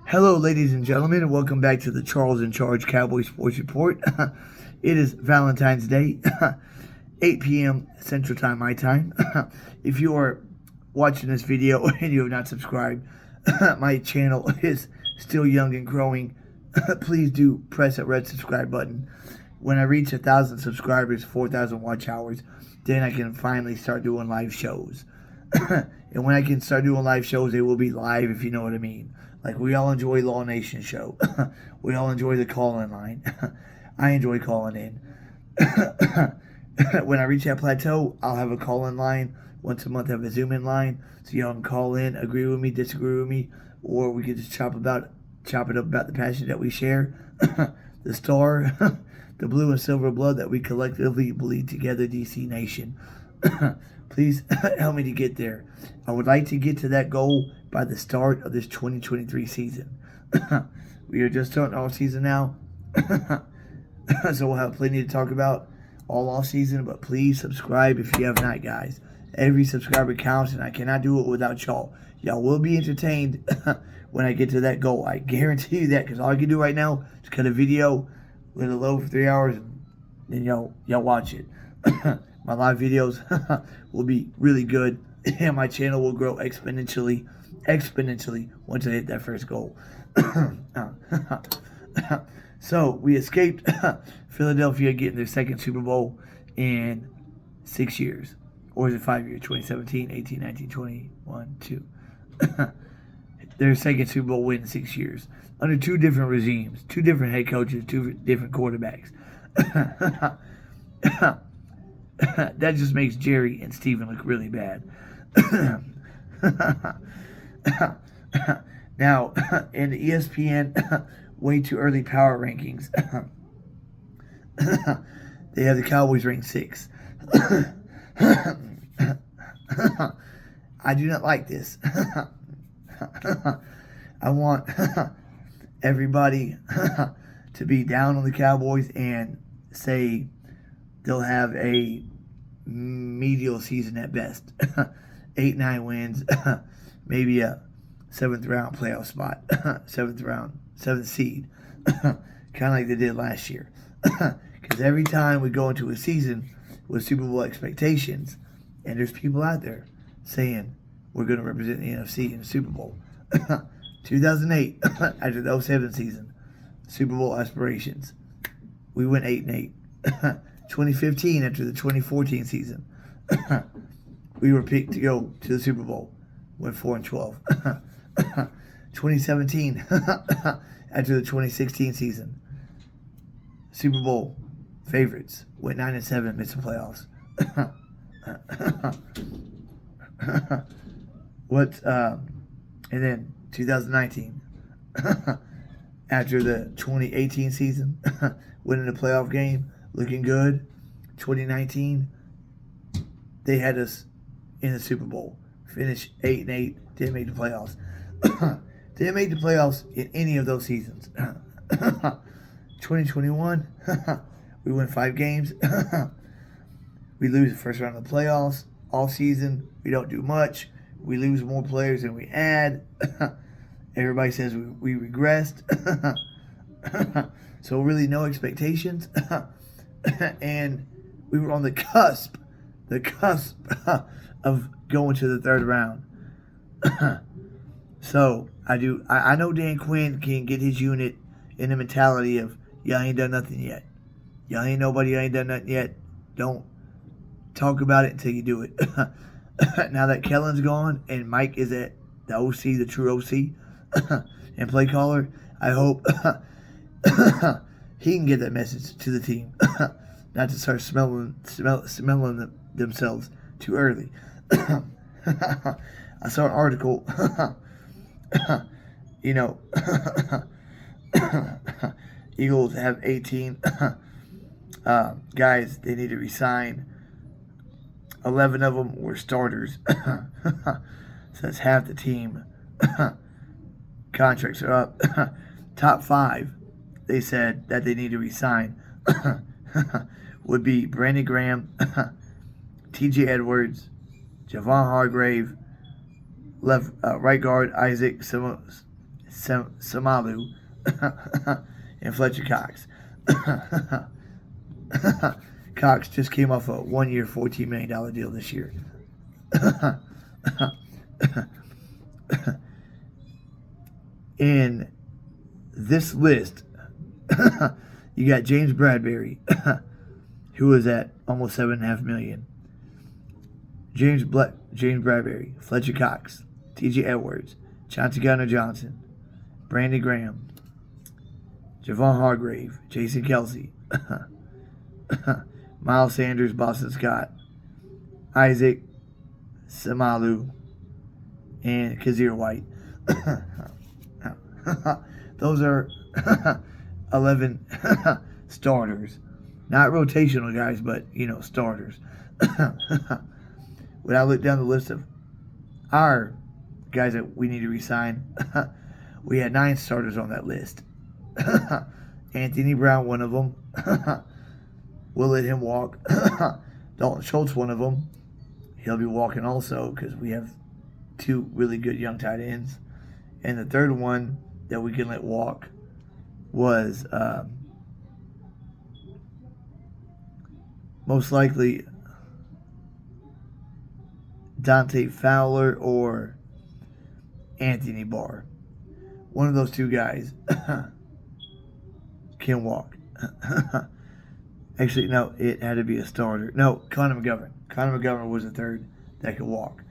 Hello, ladies and gentlemen, and welcome back to the Charles in Charge Cowboys Sports Report. It is Valentine's Day, 8 p.m. Central Time, my time. If you are watching this video and you have not subscribed, my channel is still young and growing. Please do press that red subscribe button. When I reach 1,000 subscribers, 4,000 watch hours, then I can finally start doing live shows. And when I can start doing live shows, they will be live, if you know what I mean. Like, we all enjoy Law Nation show. We all enjoy the call-in line. I enjoy calling in. When I reach that plateau, I'll have a call-in line. Once a month, I have a Zoom-in line. So y'all can call in, agree with me, disagree with me, or we can just chop it up about the passion that we share. The star, the blue and silver blood that we collectively bleed together, DC Nation. Please help me to get there. I would like to get to that goal by the start of this 2023 season. We are just starting off season now. So we'll have plenty to talk about all off season, but please subscribe if you have not, guys. Every subscriber counts, and I cannot do it without y'all. Y'all will be entertained when I get to that goal. I guarantee you that, because all I can do right now is cut a video, let it load for 3 hours, and then y'all watch it. My live videos will be really good, and my channel will grow exponentially once I hit that first goal. So we escaped Philadelphia getting their second Super Bowl in 6 years. Or is it 5 years? 2017, 18, 19, 21, 2. Their second Super Bowl win in 6 years. Under two different regimes, two different head coaches, two different quarterbacks. That just makes Jerry and Steven look really bad. Now, in the ESPN way too early power rankings, they have the Cowboys ranked 6. I do not like this. I want everybody to be down on the Cowboys and say they'll have a medial season at best. 8-9 wins, maybe a 7th round playoff spot, 7th seed, kind of like they did last year. Because every time we go into a season with Super Bowl expectations, and there's people out there saying we're going to represent the NFC in the Super Bowl. 2008, after the 07 season, Super Bowl aspirations, we went 8-8. 2015, after the 2014 season, we were picked to go to the Super Bowl, went 4-12. 2017, after the 2016 season, Super Bowl favorites, went 9-7, missed the playoffs. And then 2019, after the 2018 season, winning the playoff game, looking good. 2019, they had us in the Super Bowl. Finished 8-8, didn't make the playoffs. Didn't make the playoffs in any of those seasons. 2021, we win 5 games. We lose the first round of the playoffs. All season, we don't do much. We lose more players than we add. Everybody says we regressed. So really no expectations. And we were on the cusp of going to the 3rd round. So I know Dan Quinn can get his unit in the mentality of, y'all ain't done nothing yet. Y'all ain't nobody, y'all ain't done nothing yet. Don't talk about it until you do it. Now that Kellen's gone and Mike is at the OC, the true OC, and play caller, I hope he can get that message to the team. Not to start smelling themselves too early. I saw an article, Eagles have 18 guys they need to resign. 11 of them were starters. So that's half the team. Contracts are up. Top 5, they said that they need to resign, would be Brandon Graham, T.J. Edwards, Javon Hargrave, right guard Isaac Samalu, and Fletcher Cox. Cox just came off a 1-year, $14 million deal this year. In this list, you got James Bradberry, who was at almost $7.5 million. James Bradberry, Fletcher Cox, T.J. Edwards, Chauncey Gardner-Johnson, Brandon Graham, Javon Hargrave, Jason Kelsey, Miles Sanders, Boston Scott, Isaac Samalu, and Kazir White. Those are 11 starters. Not rotational guys, but, starters. When I look down the list of our guys that we need to resign, we had 9 starters on that list. Anthony Brown, one of them. We'll let him walk. Dalton Schultz, one of them. He'll be walking also because we have 2 really good young tight ends. And the third one that we can let walk was most likely Dante Fowler or Anthony Barr. One of those 2 guys can walk. Actually, no, it had to be a starter. No, Connor McGovern. Connor McGovern was the third that could walk.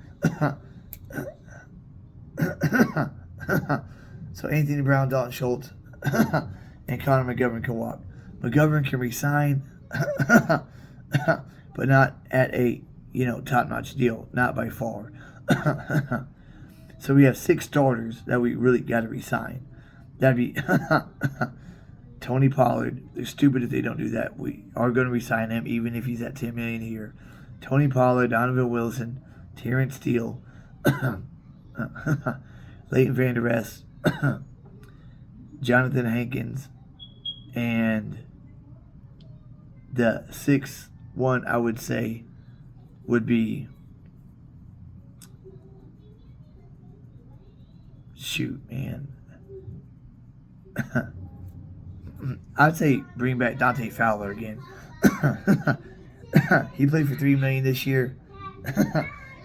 So Anthony Brown, Dalton Schultz, and Connor McGovern can walk. McGovern can resign, but not at a top-notch deal, not by far. So we have 6 starters that we really got to resign. That'd be Tony Pollard. They're stupid if they don't do that. We are going to resign him, even if he's at $10 million a year. Tony Pollard, Donovan Wilson, Terrence Steele, Leighton Vander Esch, Jonathan Hankins, and the 6th one I would say would be I'd say bring back Dante Fowler again. He played for $3 million this year.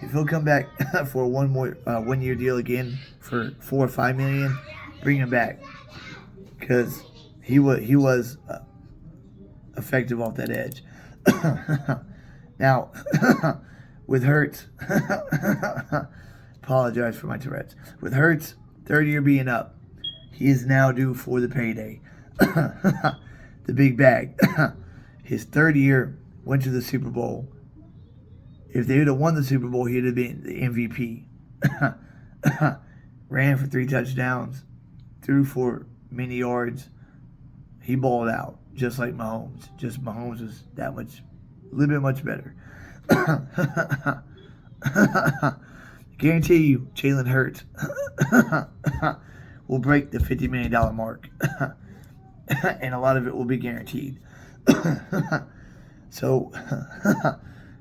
If he'll come back for a 1-year deal again for $4 or $5 million, bring him back because he was effective off that edge. Now, with Hurts, apologize for my Tourette's. With Hurts, 3rd year being up, he is now due for the payday. The big bag. His 3rd year went to the Super Bowl. If they would have won the Super Bowl, he'd have been the MVP. Ran for 3 touchdowns, threw for many yards. He balled out, just like Mahomes. Just Mahomes was a little bit much better. Guarantee you, Jalen Hurts will break the $50 million mark. And a lot of it will be guaranteed. So,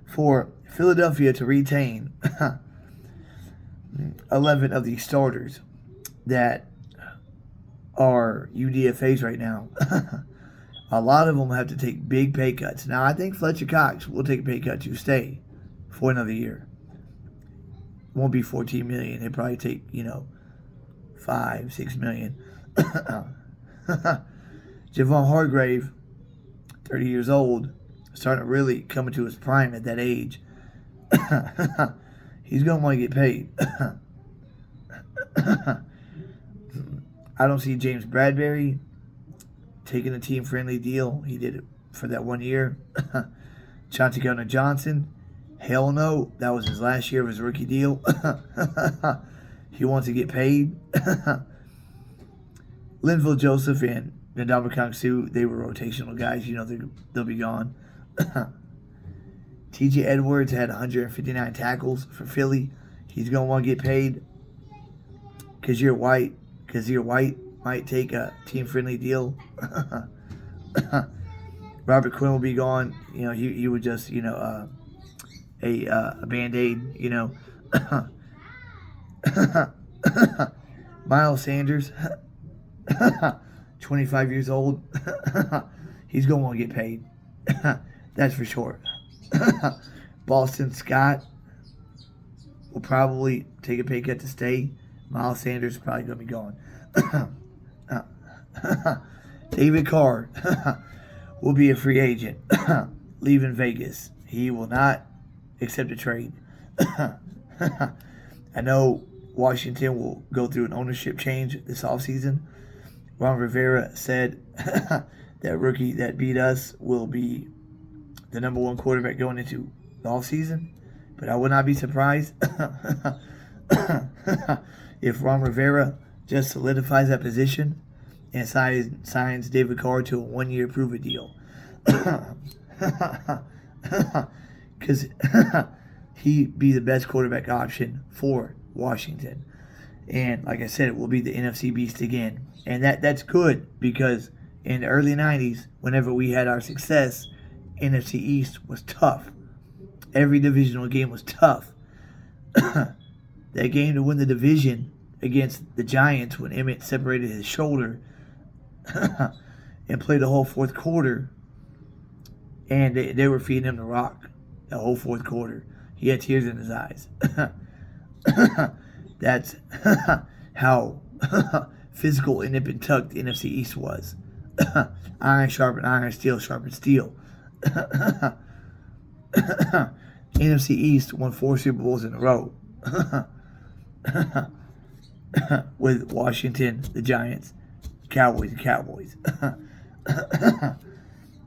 for Philadelphia to retain 11 of the starters that are UDFAs right now, a lot of them have to take big pay cuts. Now, I think Fletcher Cox will take a pay cut to stay for another year. Won't be $14 million. He'll probably take, $5, $6 million. Javon Hargrave, 30 years old, starting to really come into his prime at that age. He's going to want to get paid. I don't see James Bradberry taking a team-friendly deal. He did it for that 1 year. Chauncey Gardner-Johnson, hell no. That was his last year of his rookie deal. He wants to get paid. Linville Joseph and Ndamukong Suh, they were rotational guys. They'll be gone. T.J. Edwards had 159 tackles for Philly. He's going to want to get paid. Kazir White might take a team-friendly deal. Robert Quinn will be gone. He would just, a Band-Aid, Miles Sanders, 25 years old, he's going to want to get paid. That's for sure. Boston Scott will probably take a pay cut to stay. Miles Sanders is probably going to be gone. David Carr will be a free agent, leaving Vegas. He will not accept a trade. I know Washington will go through an ownership change this offseason. Ron Rivera said that rookie that beat us will be the number one quarterback going into the offseason. But I would not be surprised if Ron Rivera just solidifies that position and signs David Carr to a one-year prove-it deal. Because he'd be the best quarterback option for Washington. And like I said, it will be the NFC beast again. And that's good because in the early 90s, whenever we had our success, NFC East was tough. Every divisional game was tough. That game to win the division against the Giants when Emmett separated his shoulder and played the whole fourth quarter, and they were feeding him the rock the whole fourth quarter. He had tears in his eyes. That's how physical and nip and tuck the NFC East was. Iron sharpened iron, steel sharpened steel. NFC East won 4 Super Bowls in a row with Washington, the Giants, Cowboys, and Cowboys.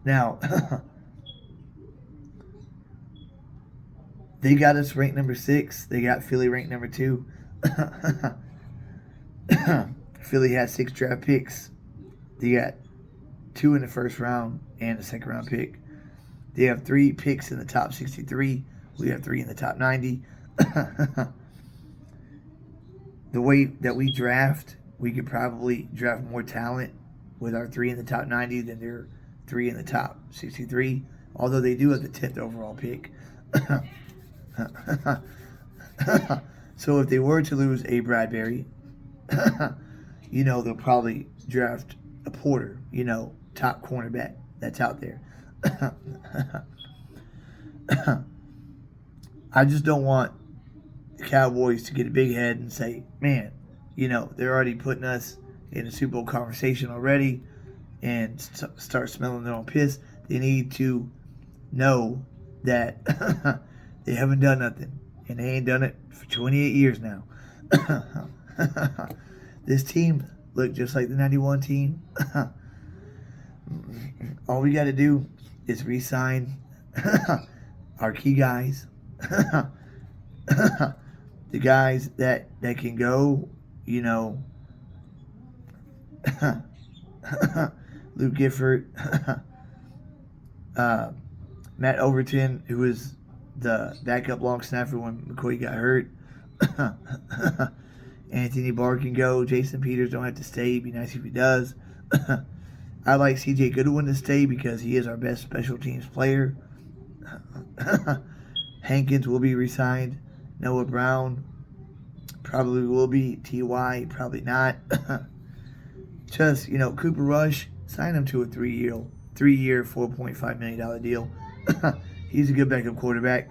Now, they got us ranked number 6. They got Philly ranked number 2. Philly had 6 draft picks. They got 2 in the first round and a second round pick. They have 3 picks in the top 63. We have 3 in the top 90. The way that we draft, we could probably draft more talent with our 3 in the top 90 than their 3 in the top 63. Although they do have the 10th overall pick. So if they were to lose a Bradbury, they'll probably draft a Porter, top cornerback that's out there. I just don't want the Cowboys to get a big head and say, man, they're already putting us in a Super Bowl conversation already and start smelling their own piss. They need to know that they haven't done nothing, and they ain't done it for 28 years now. This team looked just like the 91 team. All we got to do is re-sign our key guys. The guys that can go, Luke Gifford, Matt Overton, who was the backup long snapper when McCoy got hurt. Anthony Barr can go. Jason Peters don't have to stay. It'd be nice if he does. I like CJ Goodwin to stay because he is our best special teams player. Hankins will be re-signed. Noah Brown probably will be. T.Y. probably not. Just, Cooper Rush, sign him to a 3-year, $4.5 million deal. He's a good backup quarterback.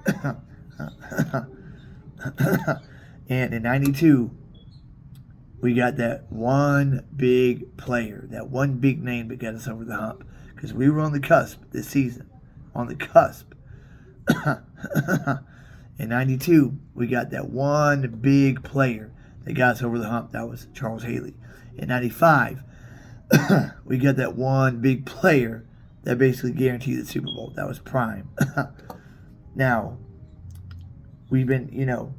And in 92, we got that one big player, that one big name that got us over the hump. Because we were on the cusp this season. On the cusp. In 92, we got that one big player that got us over the hump. That was Charles Haley. In 95, we got that one big player that basically guaranteed the Super Bowl. That was Prime. Now, we've been,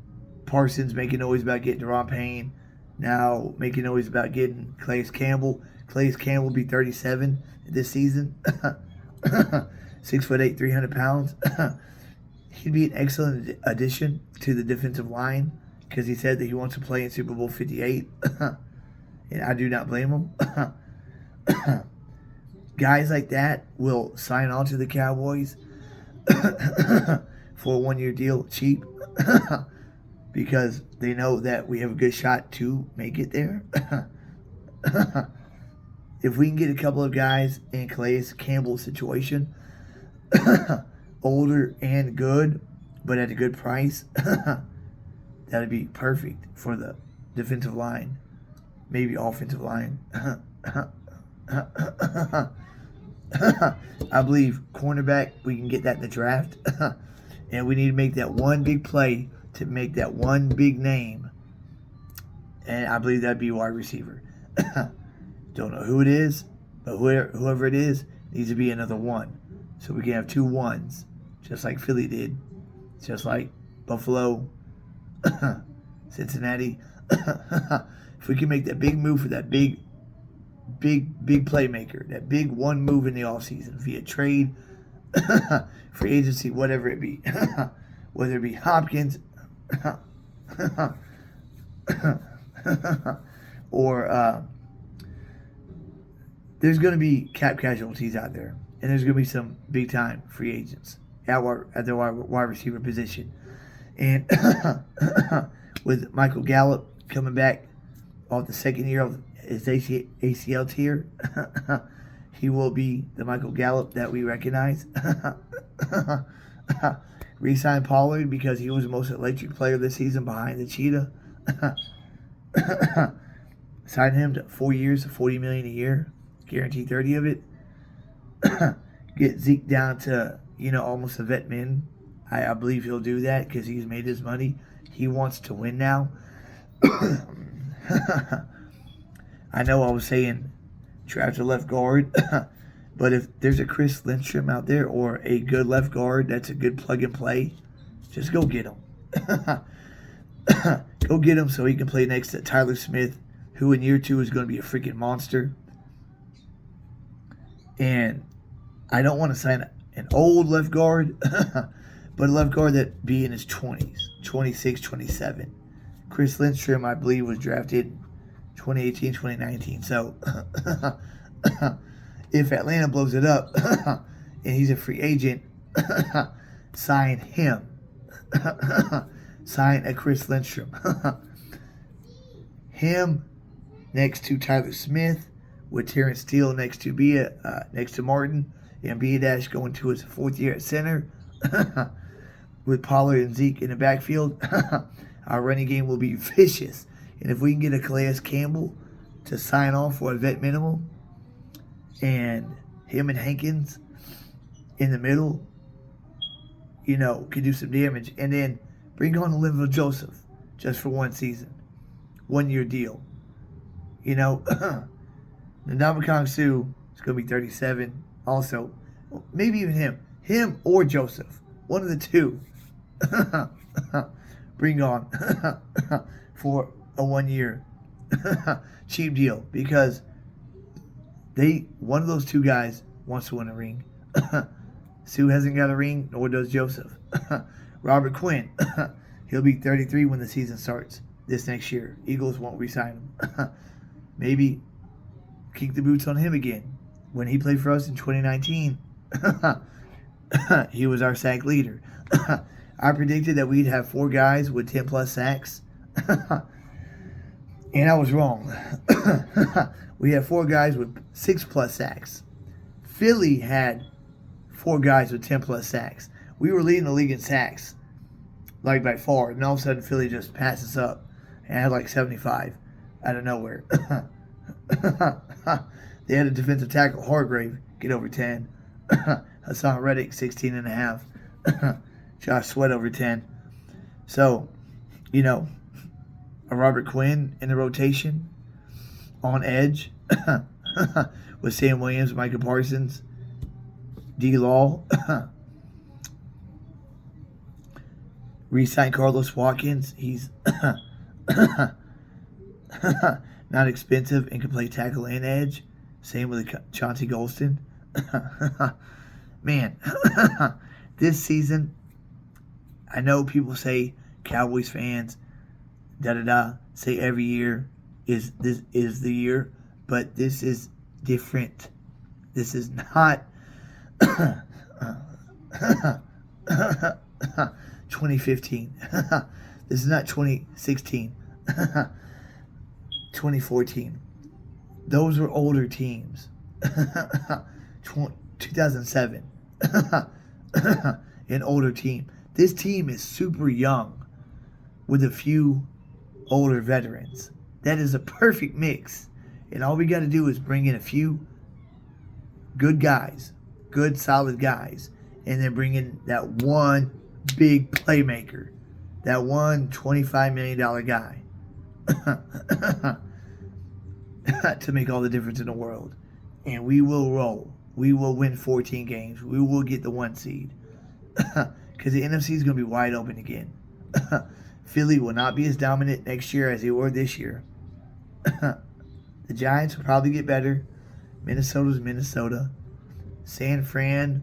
Parsons making noise about getting Deron Payne. Now making noise about getting Calais Campbell. Calais Campbell will be 37 this season. 6'8", 300 pounds. He'd be an excellent addition to the defensive line because he said that he wants to play in Super Bowl 58. And I do not blame him. Guys like that will sign on to the Cowboys for a one-year deal cheap because they know that we have a good shot to make it there. If we can get a couple of guys in Calais Campbell's situation, older and good, but at a good price, that'd be perfect for the defensive line, maybe offensive line. I believe cornerback, we can get that in the draft. And we need to make that one big play to make that one big name. And I believe that'd be wide receiver. Don't know who it is, but whoever it is needs to be another one. So we can have 2 ones, just like Philly did, just like Buffalo, Cincinnati. If we can make that big move for that big playmaker, that big one move in the offseason, via trade, free agency, whatever it be, whether it be Hopkins or there's going to be cap casualties out there, and there's going to be some big time free agents at the wide receiver position. And with Michael Gallup coming back off the second year of his ACL tear, he will be the Michael Gallup that we recognize. Re-sign Pollard because he was the most electric player this season behind the Cheetah. Sign him to 4 years, $40 million a year, guarantee 30 of it. Get Zeke down to almost a vet min. I believe he'll do that because he's made his money. He wants to win now. I know I was saying draft a left guard, but if there's a Chris Lindstrom out there or a good left guard that's a good plug and play, just go get him. Go get him so he can play next to Tyler Smith, who in year 2 is going to be a freaking monster. And I don't want to sign an old left guard, but a left guard that be in his 20s, 26, 27. Chris Lindstrom, I believe, was drafted 2018, 2019. So if Atlanta blows it up and he's a free agent, sign him. Sign a Chris Lindstrom. Him next to Tyler Smith, with Terrence Steele next to Martin, and B-Dash going to his 4th year at center. With Pollard and Zeke in the backfield, our running game will be vicious. And if we can get a Calais Campbell to sign on for a vet minimum, and him and Hankins in the middle, could do some damage. And then bring on Linville Joseph just for 1 season. 1 year deal. Ndamukong Suh is going to be 37 also. Maybe even him. Him or Joseph. One of the 2. Bring on for a 1 year cheap deal, because one of those 2 guys wants to win a ring. Sue hasn't got a ring, nor does Joseph. Robert Quinn, he'll be 33 when the season starts this next year. Eagles won't re-sign him. Maybe kick the boots on him again. When he played for us in 2019, he was our sack leader. I predicted that we'd have 4 guys with 10 plus sacks. And I was wrong. We had 4 guys with 6 plus sacks. Philly had 4 guys with 10 plus sacks. We were leading the league in sacks, like by far. And all of a sudden, Philly just passes up and had like 75 out of nowhere. They had a defensive tackle, Hargrave, get over 10. Hassan Reddick, 16.5. Josh Sweat over 10. So, a Robert Quinn in the rotation on edge with Sam Williams, Micah Parsons, D. Law. Re-sign Carlos Watkins. He's not expensive and can play tackle and edge. Same with Chauncey Golston. Man, this season, I know people say Cowboys fans, say every year is the year, but this is different. This is not 2015. This is not 2016. 2014. Those were older teams. 2007. An older team. This team is super young with a few older veterans. That is a perfect mix. And all we got to do is bring in a few good guys, good solid guys, and then bring in that one big playmaker, that one $25 million guy to make all the difference in the world. And we will roll. We will win 14 games. We will get the 1 seed. Because the NFC is going to be wide open again. Philly will not be as dominant next year as they were this year. The Giants will probably get better. Minnesota's Minnesota. San Fran,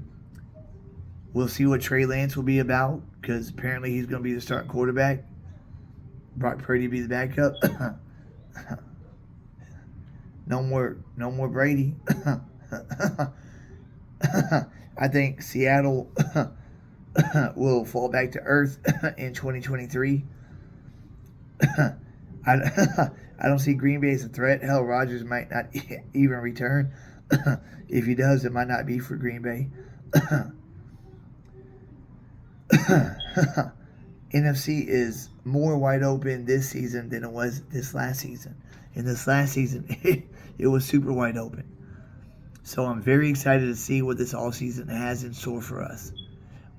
we'll see what Trey Lance will be about, because apparently he's going to be the starting quarterback. Brock Purdy be the backup. No more Brady. I think Seattle will fall back to earth in 2023. I don't see Green Bay as a threat. Hell, Rodgers might not even return. If he does, it might not be for Green Bay. NFC is more wide open this season than it was this last season. In this last season, it was super wide open. So I'm very excited to see what this offseason has in store for us.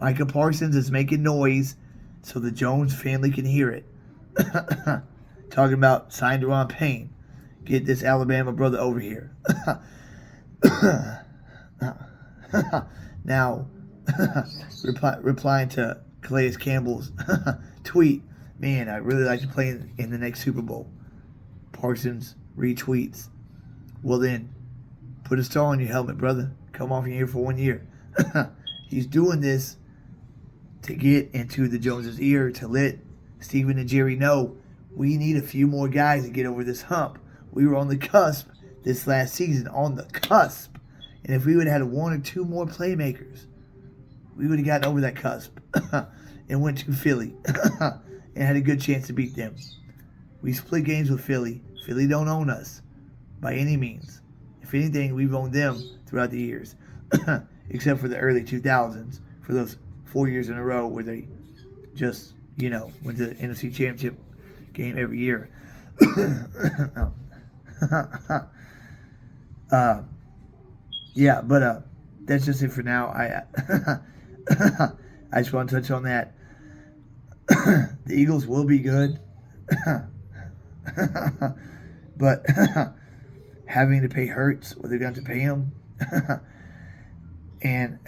Micah Parsons is making noise so the Jones family can hear it. Talking about sign Deron Payne. Get this Alabama brother over here. Now, replying to Calais Campbell's tweet, man, I'd really like to play in the next Super Bowl. Parsons retweets, well then, put a star on your helmet, brother. Come off here for 1 year. He's doing this to get into the Joneses' ear, to let Steven and Jerry know we need a few more guys to get over this hump. We were on the cusp this last season, on the cusp. And if we would have had 1 or 2 more playmakers, we would have gotten over that cusp and went to Philly and had a good chance to beat them. We split games with Philly. Philly don't own us by any means. If anything, we've owned them throughout the years, except for the early 2000s, for those 4 years in a row where they just, went to the NFC Championship game every year. Yeah, but that's just it for now. I just want to touch on that. The Eagles will be good, but having to pay Hurts what they're going to pay him, and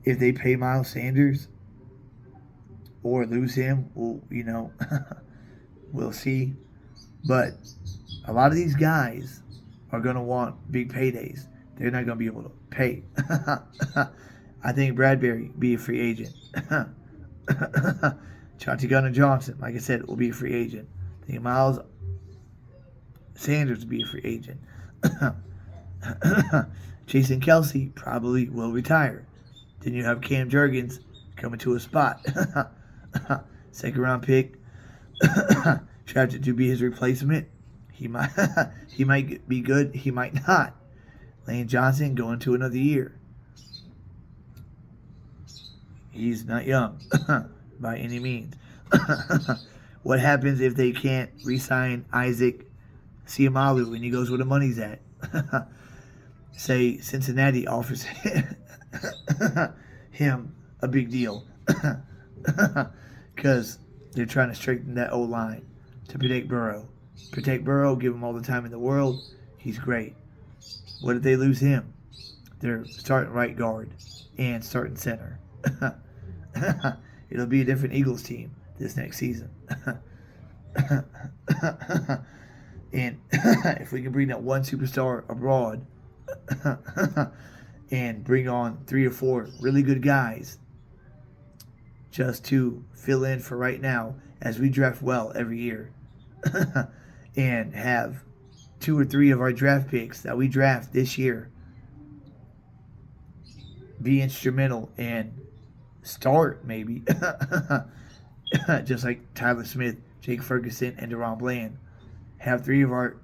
if they pay Miles Sanders or lose him, we'll see. But a lot of these guys are going to want big paydays. They're not going to be able to pay. I think Bradbury be a free agent. Chauncey Gardner-Johnson, like I said, will be a free agent. I think Miles Sanders will be a free agent. Jason Kelsey probably will retire. Then you have Cam Jurgens coming to a spot. Second round pick. Drafted to be his replacement. He might be good. He might not. Lane Johnson going to another year. He's not young by any means. What happens if they can't re-sign Isaac Seumalo when he goes where the money's at? Say Cincinnati offers him a big deal because they're trying to strengthen that O-line to protect Burrow. Protect Burrow, give him all the time in the world. He's great. What if they lose him? They're starting right guard and starting center. It'll be a different Eagles team this next season. And if we can bring that one superstar abroad and bring on 3 or 4 really good guys just to fill in for right now as we draft well every year and have 2 or 3 of our draft picks that we draft this year be instrumental and start maybe just like Tyler Smith, Jake Ferguson, and Deron Bland. Have 3 of our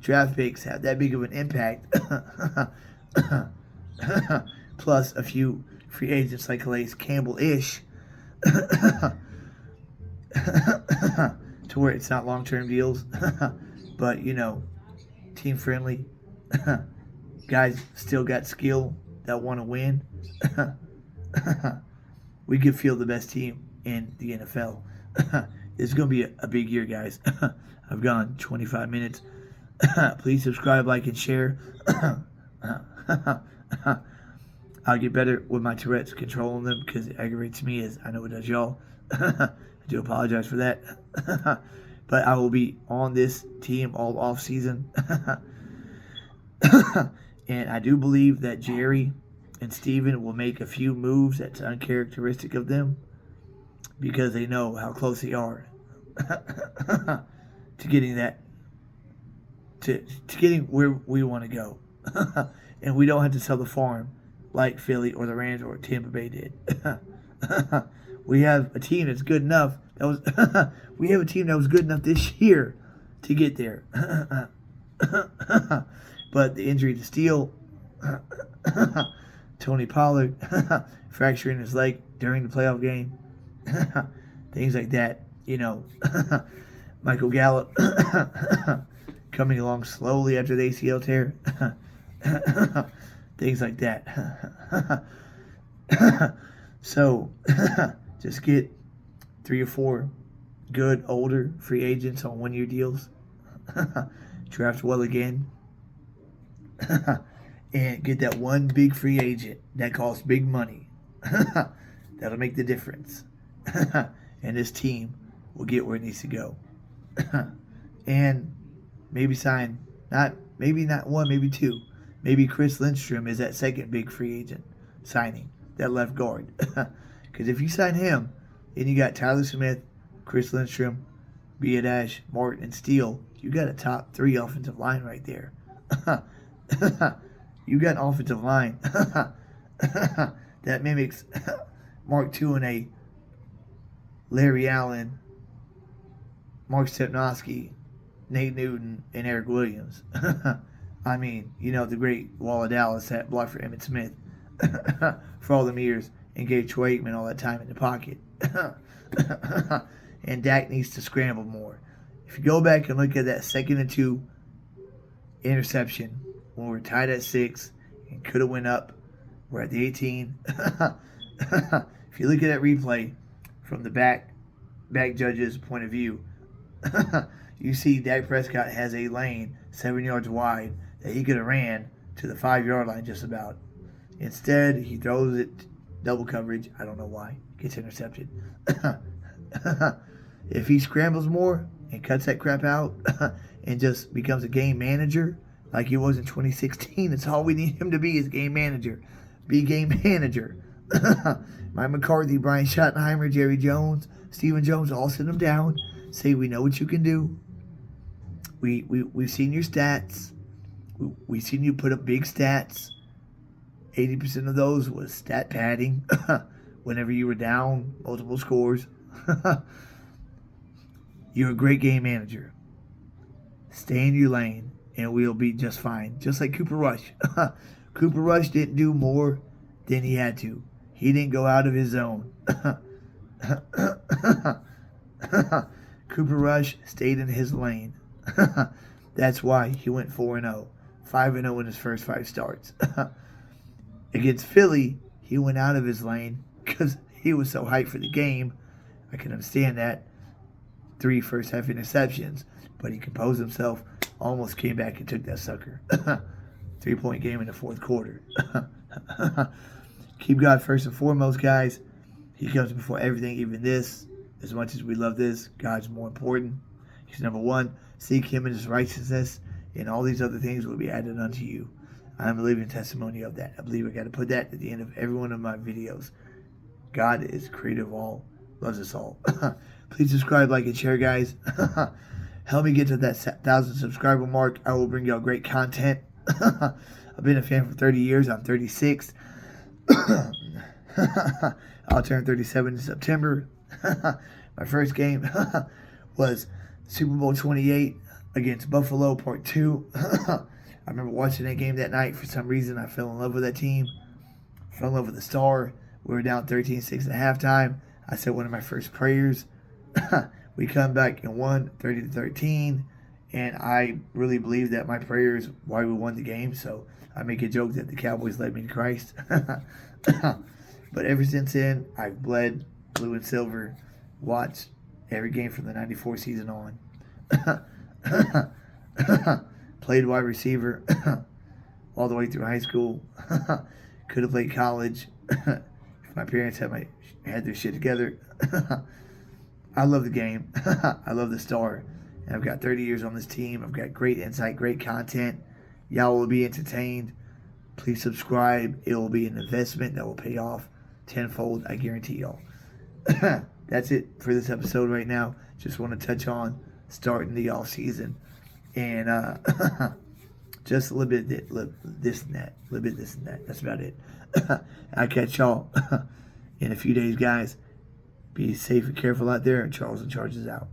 draft picks have that big of an impact, plus a few free agents like Calais Campbell-ish, to where it's not long-term deals, but, team friendly. Guys still got skill that want to win. We could feel the best team in the NFL. It's going to be a big year, guys. I've gone 25 minutes. Please subscribe, like, and share. I'll get better with my Tourette's, controlling them, because it aggravates me as I know it does y'all. I do apologize for that. But I will be on this team all off season. And I do believe that Jerry and Steven will make a few moves that's uncharacteristic of them, because they know how close they are to getting that, to getting where we want to go. And we don't have to sell the farm like Philly or the Rams or Tampa Bay did. We have a team that's good enough. We have a team that was good enough this year to get there. But the injury to Steele, Tony Pollard fracturing his leg during the playoff game, things like that, Michael Gallup coming along slowly after the ACL tear, things like that. So just get 3 or 4 good older free agents on 1-year deals. Draft well again. And get that one big free agent that costs big money. That'll make the difference. And this team will get where it needs to go. And maybe sign, maybe not 1, maybe 2. Maybe Chris Lindstrom is that second big free agent signing, that left guard. Because if you sign him, and you got Tyler Smith, Chris Lindstrom, Biadash, Martin, and Steele, you got a top 3 offensive line right there. You got an offensive line that mimics Mark Tuinei, Larry Allen, Mark Stepnoski, Nate Newton, and Eric Williams. I mean, the great Wall of Dallas that blocked for Emmitt Smith for all them years and gave Troy Aikman all that time in the pocket. And Dak needs to scramble more. If you go back and look at that 2nd and 2 interception when we're tied at 6 and could have went up, we're at the 18. If you look at that replay from the back judge's point of view, you see Dak Prescott has a lane 7 yards wide that he could have ran to the 5-yard line just about. Instead, he throws it double coverage. I don't know why. Gets intercepted. If he scrambles more and cuts that crap out and just becomes a game manager like he was in 2016, that's all we need him to be, is game manager. Be game manager. Mike McCarthy, Brian Schottenheimer, Jerry Jones, Stephen Jones, all sit him down. Say, we know what you can do. We've seen your stats. We've seen you put up big stats. 80% of those was stat padding whenever you were down multiple scores. You're a great game manager. Stay in your lane, and we'll be just fine. Just like Cooper Rush. Cooper Rush didn't do more than he had to. He didn't go out of his zone. Cooper Rush stayed in his lane. That's why he went 4-0. 5-0 in his first 5 starts. Against Philly, he went out of his lane because he was so hyped for the game. I can understand that. 3 first-half interceptions. But he composed himself, almost came back and took that sucker. 3-point game in the 4th quarter. Keep God first and foremost, guys. He comes before everything, even this. As much as we love this, God's more important. He's number 1. Seek him in his righteousness, and all these other things will be added unto you. I'm a living testimony of that. I believe I got to put that at the end of every one of my videos. God is creator of all, loves us all. Please subscribe, like, and share, guys. Help me get to that 1,000 subscriber mark. I will bring y'all great content. I've been a fan for 30 years. I'm 36. I'll turn 37 in September. My first game was Super Bowl 28 against Buffalo, Part 2. I remember watching that game that night. For some reason, I fell in love with that team. Fell in love with the star. We were down 13-6 at halftime. I said one of my first prayers. We come back and won 30-13. And I really believe that my prayer is why we won the game. So I make a joke that the Cowboys led me to Christ. But ever since then, I've bled blue and silver. Watched every game from the 94 season on. Played wide receiver all the way through high school. Could have played college if my parents had their shit together. I love the game. I love the star. And I've got 30 years on this team. I've got great insight, great content. Y'all will be entertained. Please subscribe. It will be an investment that will pay off tenfold. I guarantee y'all. That's it for this episode right now. Just want to touch on starting the off season. And just a little bit this and that. A little bit this and that. That's about it. I'll catch y'all in a few days, guys. Be safe and careful out there. And Charles in Charge is out.